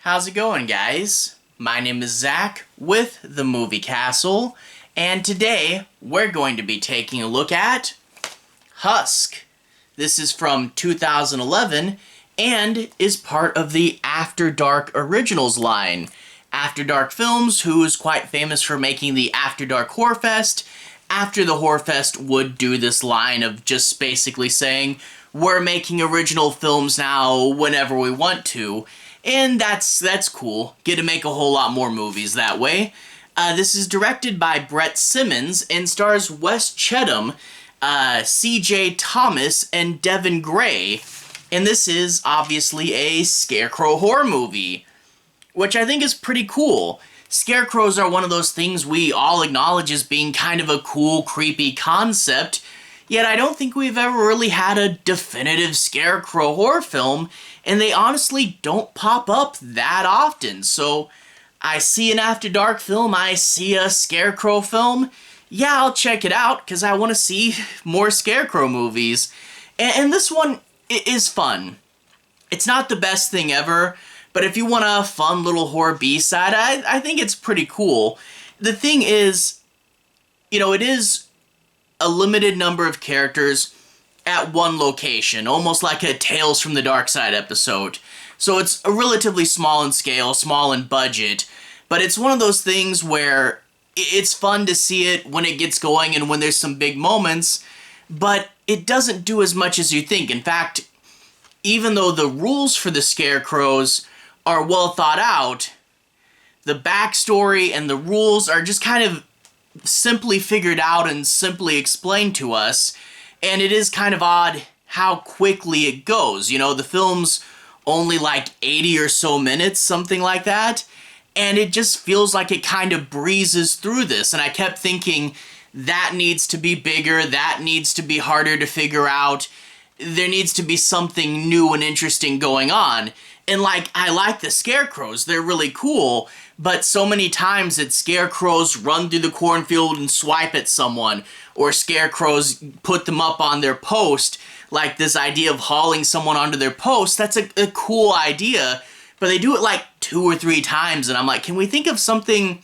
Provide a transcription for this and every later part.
How's it going, guys? My name is Zach with the Movie Castle, and today we're going to be taking a look at Husk. This is from 2011 and is part of the After Dark Originals line. After Dark Films, who is quite famous for making the After Dark Horror Fest. After the Horror Fest would do this line of just basically saying, we're making original films now whenever we want to. And that's cool. Get to make a whole lot more movies that way. This is directed by Brett Simmons and stars Wes Chatham, C.J. Thomas, and Devon Graye. And this is obviously a scarecrow horror movie, which I think is pretty cool. Scarecrows are one of those things we all acknowledge as being kind of a cool, creepy concept, yet I don't think we've ever really had a definitive scarecrow horror film, and they honestly don't pop up that often. So I see an After Dark film, I see a scarecrow film, yeah, I'll check it out because I want to see more scarecrow movies. And this one is fun. It's not the best thing ever, but if you want a fun little horror B-side, I think it's pretty cool. The thing is, it is a limited number of characters at one location, almost like a Tales from the Dark Side episode. So it's a relatively small in scale, small in budget, but it's one of those things where it's fun to see it when it gets going and when there's some big moments, but it doesn't do as much as you think. In fact, even though the rules for the scarecrows are well thought out, the backstory and the rules are just kind of simply figured out and simply explained to us, and it is kind of odd how quickly it goes. The film's only like 80 or so minutes, something like that, and it just feels like it kind of breezes through this, and I kept thinking, that needs to be bigger, that needs to be harder to figure out, there needs to be something new and interesting going on. And I like the scarecrows, they're really cool, but so many times it's scarecrows run through the cornfield and swipe at someone, or scarecrows put them up on their post, like this idea of hauling someone onto their post. That's a cool idea, but they do it like 2 or 3 times, and I'm like, can we think of something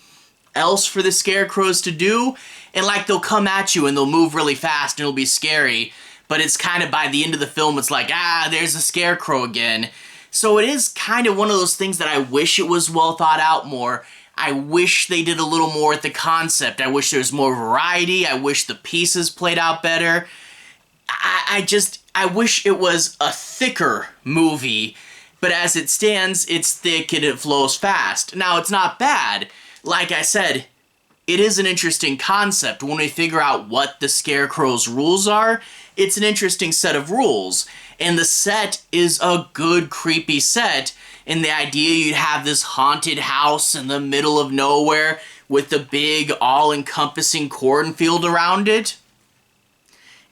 else for the scarecrows to do? And they'll come at you and they'll move really fast and it'll be scary, but it's kind of by the end of the film, it's like, there's a scarecrow again. So it is kind of one of those things that I wish it was well thought out more. I wish they did a little more with the concept. I wish there was more variety. I wish the pieces played out better. I wish it was a thicker movie, but as it stands, it's thick and it flows fast. Now, it's not bad. Like I said, it is an interesting concept. When we figure out what the Scarecrow's rules are, it's an interesting set of rules. And the set is a good, creepy set. And the idea you'd have this haunted house in the middle of nowhere with the big, all-encompassing cornfield around it.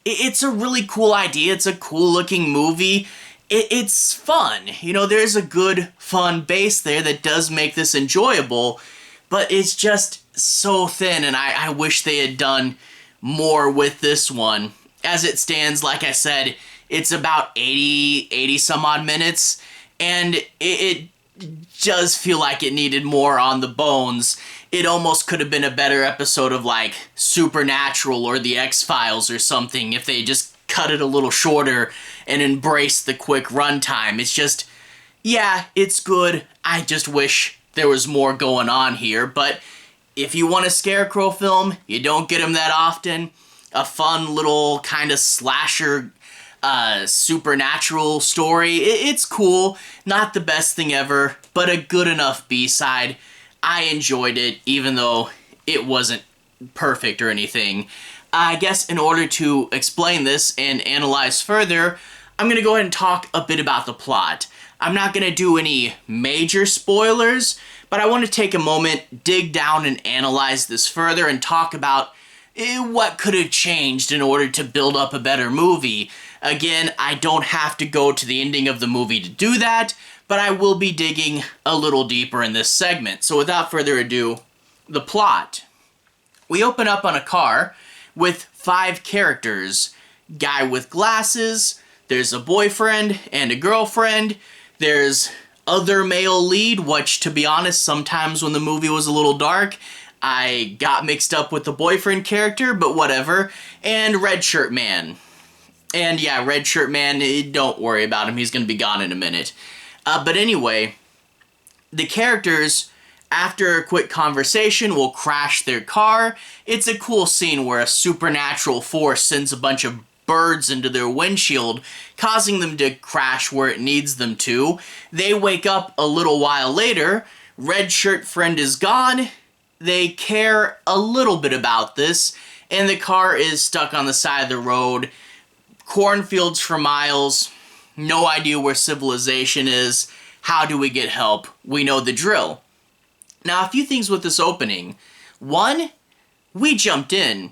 It's a really cool idea. It's a cool-looking movie. It's fun. There's a good, fun base there that does make this enjoyable. But it's just so thin, and I wish they had done more with this one. As it stands, like I said, it's about 80 some odd minutes, and it does feel like it needed more on the bones. It almost could have been a better episode of Supernatural or The X-Files or something if they just cut it a little shorter and embraced the quick runtime. It's just, yeah, it's good. I just wish there was more going on here, but if you want a scarecrow film, you don't get them that often. A fun little kind of slasher supernatural story. It's cool. Not the best thing ever, but a good enough B-side. I enjoyed it, even though it wasn't perfect or anything. I guess in order to explain this and analyze further, I'm going to go ahead and talk a bit about the plot. I'm not going to do any major spoilers, but I want to take a moment, dig down and analyze this further and talk about what could have changed in order to build up a better movie. Again, I don't have to go to the ending of the movie to do that, but I will be digging a little deeper in this segment. So without further ado, the plot. We open up on a car with 5 characters. Guy with glasses, there's a boyfriend and a girlfriend, there's other male lead, which, to be honest, sometimes when the movie was a little dark, I got mixed up with the boyfriend character, but whatever. And Red Shirt Man. And yeah, Red Shirt Man, don't worry about him, he's gonna be gone in a minute. But anyway, the characters, after a quick conversation, will crash their car. It's a cool scene where a supernatural force sends a bunch of birds into their windshield, causing them to crash where it needs them to. They wake up a little while later, Red Shirt Friend is gone, they care a little bit about this, and the car is stuck on the side of the road. Cornfields for miles, no idea where civilization is. How do we get help? We know the drill. Now, a few things with this opening. One, we jumped in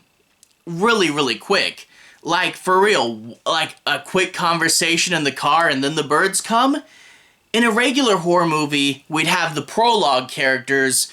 really, really quick. Like, for real, like a quick conversation in the car and then the birds come. In a regular horror movie, we'd have the prologue characters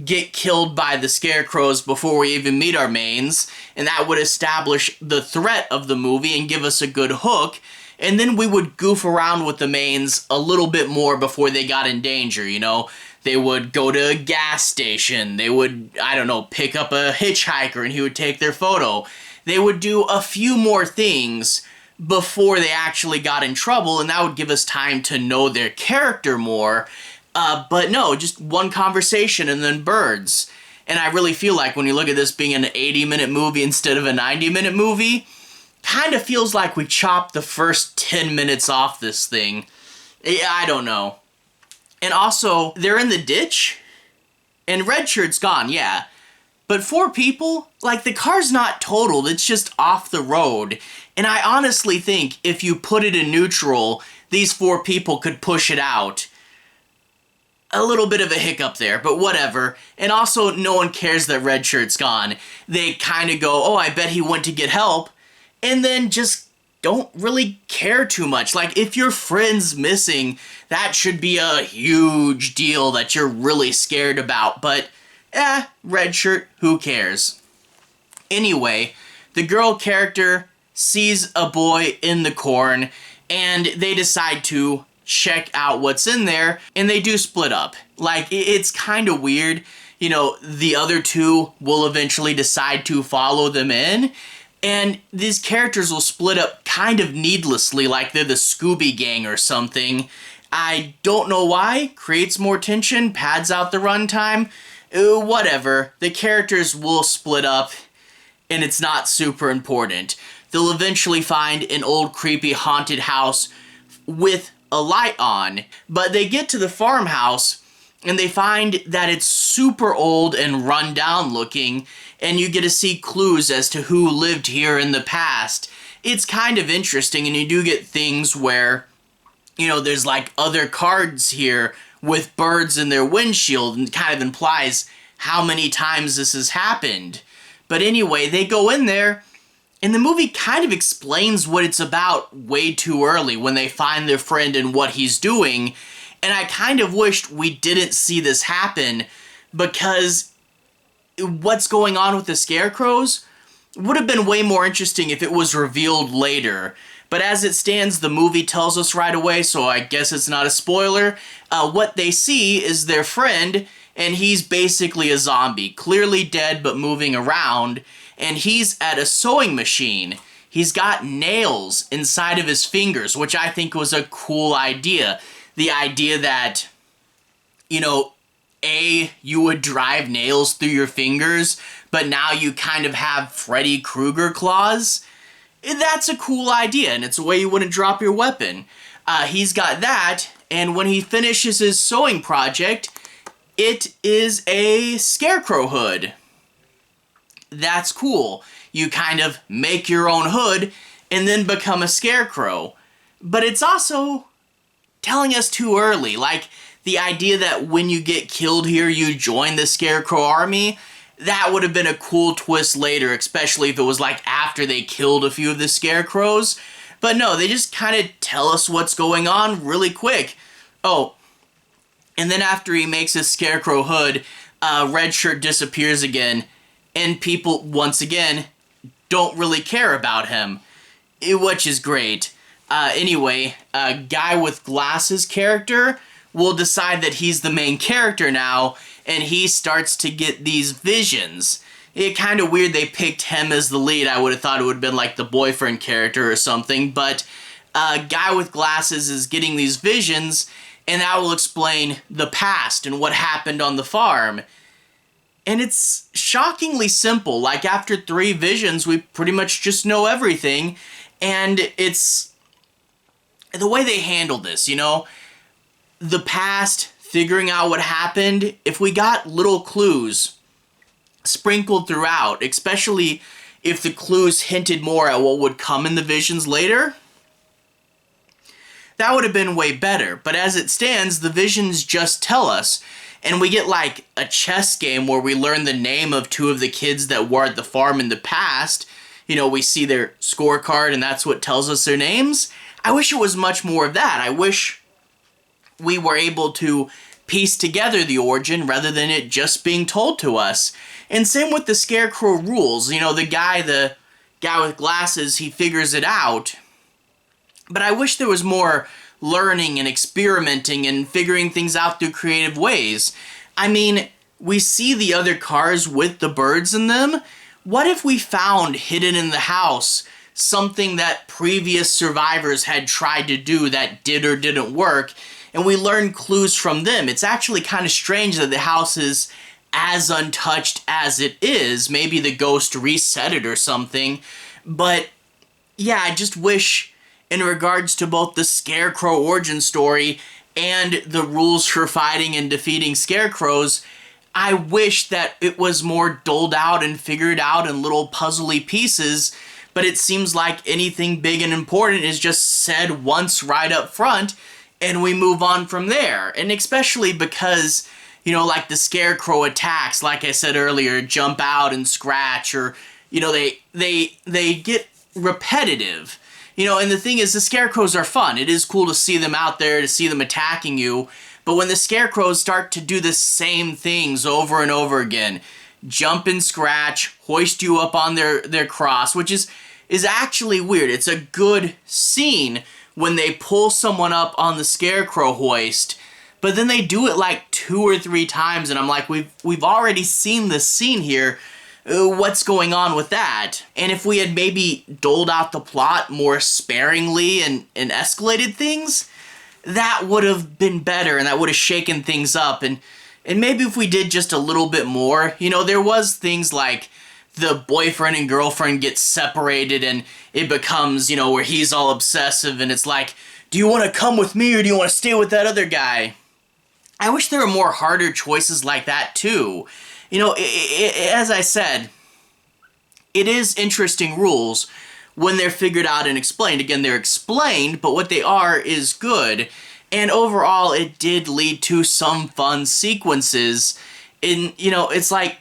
get killed by the scarecrows before we even meet our mains, and that would establish the threat of the movie and give us a good hook, and then we would goof around with the mains a little bit more before they got in danger, you know? They would go to a gas station, they would, I don't know, pick up a hitchhiker and he would take their photo. They would do a few more things before they actually got in trouble, and that would give us time to know their character more. But no, just one conversation and then birds. And I really feel like when you look at this being an 80-minute movie instead of a 90-minute movie, kind of feels like we chopped the first 10 minutes off this thing. I don't know. And also, they're in the ditch, and Red Shirt's gone, yeah. But 4 people, like, the car's not totaled, it's just off the road. And I honestly think if you put it in neutral, these 4 people could push it out. A little bit of a hiccup there, but whatever. And also, no one cares that Red Shirt's gone. They kind of go, oh, I bet he went to get help, and then just don't really care too much. Like, if your friend's missing, that should be a huge deal that you're really scared about, but, Red Shirt, who cares? Anyway, the girl character sees a boy in the corn, and they decide to check out what's in there, and they do split up. Like, it's kind of weird. You know, the other 2 will eventually decide to follow them in, and these characters will split up kind of needlessly, like they're the Scooby Gang or something. I don't know why. Creates more tension, pads out the runtime. Whatever. The characters will split up, and it's not super important. They'll eventually find an old creepy haunted house with a light on, but they get to the farmhouse and they find that it's super old and run down looking, and you get to see clues as to who lived here in the past. It's kind of interesting, and you do get things where, you know, there's like other cards here with birds in their windshield, and kind of implies how many times this has happened. But anyway, they go in there, and the movie kind of explains what it's about way too early when they find their friend and what he's doing. And I kind of wished we didn't see this happen, because what's going on with the scarecrows would have been way more interesting if it was revealed later. But as it stands, the movie tells us right away, so I guess it's not a spoiler. What they see is their friend, and he's basically a zombie, clearly dead but moving around. And he's at a sewing machine. He's got nails inside of his fingers, which I think was a cool idea. The idea that, you know, you would drive nails through your fingers, but now you kind of have Freddy Krueger claws. That's a cool idea, and it's a way you wouldn't drop your weapon. He's got that, and when he finishes his sewing project, it is a scarecrow hood. That's cool. You kind of make your own hood and then become a scarecrow. But it's also telling us too early. Like, the idea that when you get killed here, you join the scarecrow army, that would have been a cool twist later, especially if it was like after they killed a few of the scarecrows. But no, they just kind of tell us what's going on really quick. Oh, and then after he makes his scarecrow hood, Red Shirt disappears again. And people, once again, don't really care about him, which is great. Anyway, Guy with Glasses character will decide that he's the main character now, and he starts to get these visions. It's kind of weird they picked him as the lead. I would have thought it would have been like the boyfriend character or something, but a guy with glasses is getting these visions, and that will explain the past and what happened on the farm. And it's shockingly simple. Like, after 3 visions, we pretty much just know everything, and it's the way they handle this, you know? The past, figuring out what happened, if we got little clues sprinkled throughout, especially if the clues hinted more at what would come in the visions later, that would have been way better. But as it stands, the visions just tell us, and we get like a chess game where we learn the name of 2 of the kids that were at the farm in the past. You know, we see their scorecard and that's what tells us their names. I wish it was much more of that. I wish we were able to piece together the origin rather than it just being told to us. And same with the Scarecrow rules. You know, the guy with glasses, he figures it out. But I wish there was more learning and experimenting and figuring things out through creative ways. I mean, we see the other cars with the birds in them. What if we found hidden in the house something that previous survivors had tried to do that did or didn't work, and we learned clues from them? It's actually kind of strange that the house is as untouched as it is. Maybe the ghost reset it or something. But yeah, I just wish, in regards to both the Scarecrow origin story and the rules for fighting and defeating scarecrows, I wish that it was more doled out and figured out in little puzzly pieces, but it seems like anything big and important is just said once right up front, and we move on from there. And especially because, you know, like the Scarecrow attacks, like I said earlier, jump out and scratch, or, you know, they get repetitive. You know, and the thing is, the Scarecrows are fun. It is cool to see them out there, to see them attacking you. But when the Scarecrows start to do the same things over and over again, jump and scratch, hoist you up on their cross, which is actually weird. It's a good scene when they pull someone up on the Scarecrow hoist, but then they do it like 2 or 3 times, and I'm like, we've already seen this scene here. What's going on with that? And if we had maybe doled out the plot more sparingly and escalated things, that would have been better, and that would have shaken things up. And maybe if we did just a little bit more, you know, there was things like the boyfriend and girlfriend get separated and it becomes, you know, where he's all obsessive and it's like, do you want to come with me or do you want to stay with that other guy? I wish there were more harder choices like that too. You know, as I said, it is interesting rules when they're figured out and explained. Again, they're explained, but what they are is good. And overall, it did lead to some fun sequences. And, you know, it's like,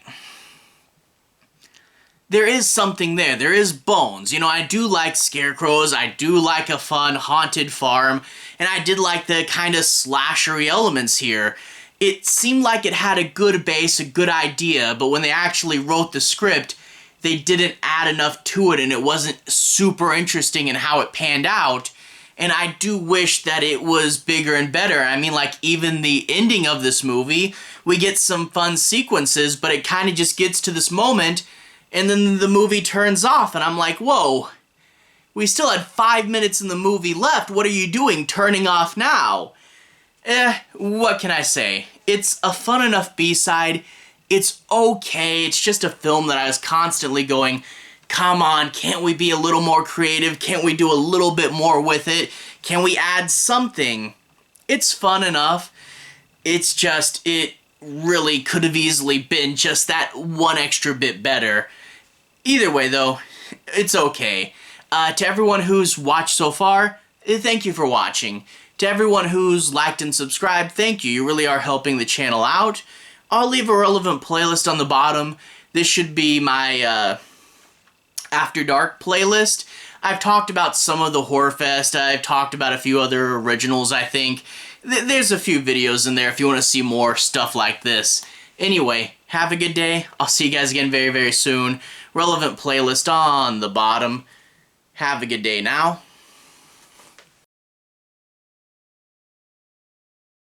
there is something there. There is bones. You know, I do like scarecrows. I do like a fun haunted farm. And I did like the kind of slashery elements here. It seemed like it had a good base, a good idea, but when they actually wrote the script, they didn't add enough to it, and it wasn't super interesting in how it panned out. And I do wish that it was bigger and better. I mean, like, even the ending of this movie, we get some fun sequences, but it kind of just gets to this moment, and then the movie turns off, and I'm like, whoa, we still had 5 minutes in the movie left. What are you doing turning off now? What can I say? It's a fun enough B-side. It's okay. It's just a film that I was constantly going, come on, can't we be a little more creative? Can't we do a little bit more with it? Can we add something? It's fun enough. It's just, it really could have easily been just that one extra bit better. Either way, though, it's okay. To everyone who's watched so far, thank you for watching. To everyone who's liked and subscribed, thank you. You really are helping the channel out. I'll leave a relevant playlist on the bottom. This should be my After Dark playlist. I've talked about some of the Horror Fest. I've talked about a few other originals, I think. There's a few videos in there if you want to see more stuff like this. Anyway, have a good day. I'll see you guys again very, very soon. Relevant playlist on the bottom. Have a good day now.